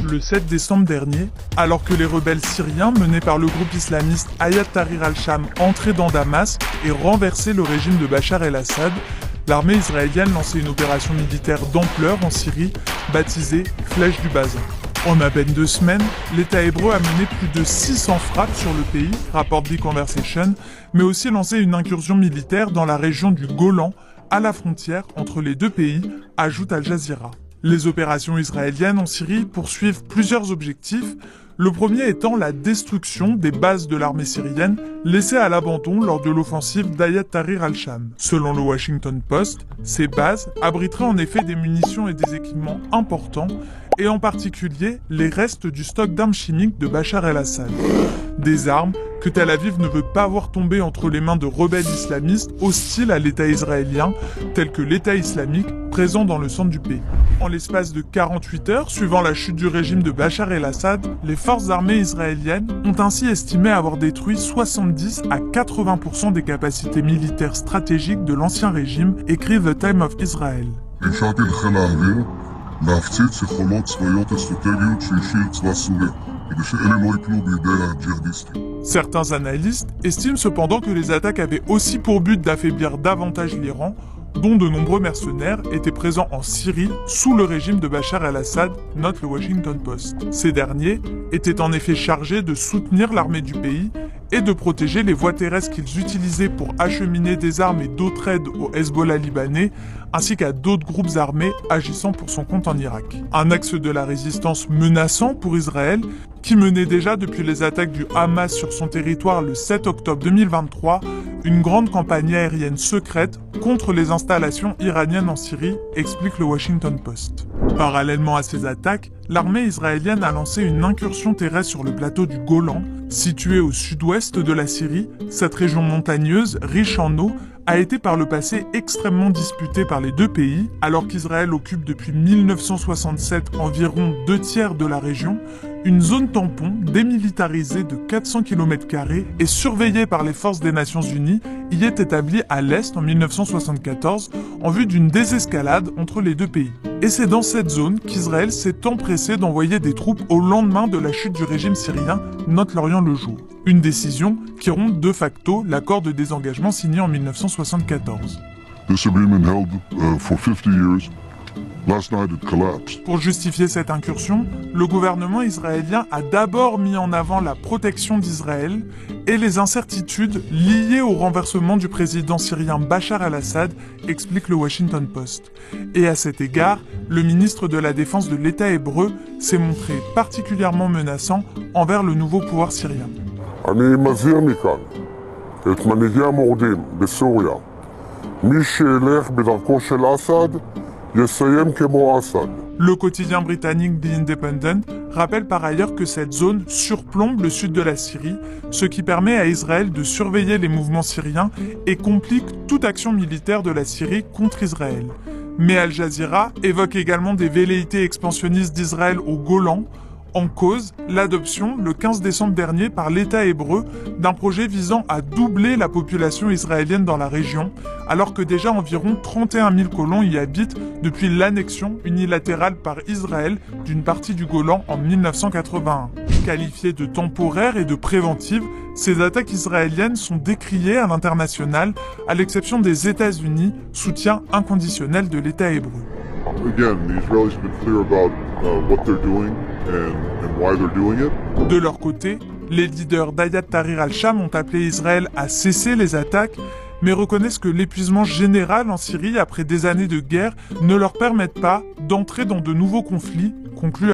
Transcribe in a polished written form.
le 7 décembre dernier, alors que les rebelles syriens menés par le groupe islamiste Hayat Tahrir al-Sham entraient dans Damas et renversaient le régime de Bachar el-Assad, l'armée israélienne lançait une opération militaire d'ampleur en Syrie, baptisée Flèche du Bazin. En à peine 2 semaines, l'État hébreu a mené plus de 600 frappes sur le pays, rapporte The Conversation, mais aussi lancé une incursion militaire dans la région du Golan, à la frontière entre les deux pays, ajoute Al Jazeera. Les opérations israéliennes en Syrie poursuivent plusieurs objectifs, le premier étant la destruction des bases de l'armée syrienne laissées à l'abandon lors de l'offensive d'Hayat Tahrir al-Sham. Selon le Washington Post, ces bases abriteraient en effet des munitions et des équipements importants, et en particulier les restes du stock d'armes chimiques de Bachar el-Assad. Des armes que Tel Aviv ne veut pas voir tomber entre les mains de rebelles islamistes hostiles à l'État israélien, tels que l'État islamique présent dans le centre du pays. En l'espace de 48 heures, suivant la chute du régime de Bachar el-Assad, les forces armées israéliennes ont ainsi estimé avoir détruit 70 à 80% des capacités militaires stratégiques de l'ancien régime, écrit The Time of Israel. להפציץ יכולות צבאיות אסטרטגיות שהשאיר צבא סוריה, כדי שאלה לא ייפלו בידי הג'יהאדיסטים. Certains analystes estiment cependant que les attaques avaient aussi pour but d'affaiblir davantage l'Iran, dont de nombreux mercenaires étaient présents en Syrie sous le régime de Bachar el-Assad, note le Washington Post. Ces derniers étaient en effet chargés de soutenir l'armée du pays et de protéger les voies terrestres qu'ils utilisaient pour acheminer des armes et d'autres aides au Hezbollah libanais, ainsi qu'à d'autres groupes armés agissant pour son compte en Irak. Un axe de la résistance menaçant pour Israël, qui menait déjà depuis les attaques du Hamas sur son territoire le 7 octobre 2023, une grande campagne aérienne secrète contre les installations iraniennes en Syrie, explique le Washington Post. Parallèlement à ces attaques, l'armée israélienne a lancé une incursion terrestre sur le plateau du Golan, situé au sud-ouest de la Syrie. Cette région montagneuse, riche en eau, a été par le passé extrêmement disputée par les deux pays, alors qu'Israël occupe depuis 1967 environ 2/3 de la région. Une zone tampon démilitarisée de 400 km² et surveillée par les forces des Nations Unies y est établie à l'est en 1974 en vue d'une désescalade entre les deux pays. Et c'est dans cette zone qu'Israël s'est empressé d'envoyer des troupes au lendemain de la chute du régime syrien, note l'Orient le jour. Une décision qui rompt de facto l'accord de désengagement signé en 1974. This agreement held for 50 years. Last night it collapsed. Pour justifier cette incursion, le gouvernement israélien a d'abord mis en avant la protection d'Israël et les incertitudes liées au renversement du président syrien Bachar el-Assad, explique le Washington Post. Et à cet égard, le ministre de la Défense de l'État hébreu s'est montré particulièrement menaçant envers le nouveau pouvoir syrien. אני מזהיר מכאן את מנהיגי המורדים בסוריה. מי שילך בדרכו של אסד יסיים כמו אסד. Le quotidien britannique The Independent rappelle par ailleurs que cette zone surplombe le sud de la Syrie, ce qui permet à Israël de surveiller les mouvements syriens et complique toute action militaire de la Syrie contre Israël. Mais Al Jazeera évoque également des velléités expansionnistes d'Israël au Golan, en cause l'adoption, le 15 décembre dernier, par l'État hébreu d'un projet visant à doubler la population israélienne dans la région, alors que déjà environ 31 000 colons y habitent depuis l'annexion unilatérale par Israël d'une partie du Golan en 1981. Qualifiées de temporaires et de préventives, ces attaques israéliennes sont décriées à l'international, à l'exception des États-Unis, soutien inconditionnel de l'État hébreu. Again, the Israelis have been clear about what they're doing and why they're doing it. De leur côté, les leaders d'Hayat Tahrir al-Sham ont appelé Israël à cesser les attaques, mais reconnaissent que l'épuisement général en Syrie après des années de guerre ne leur permettent pas d'entrer dans de nouveaux conflits, conclut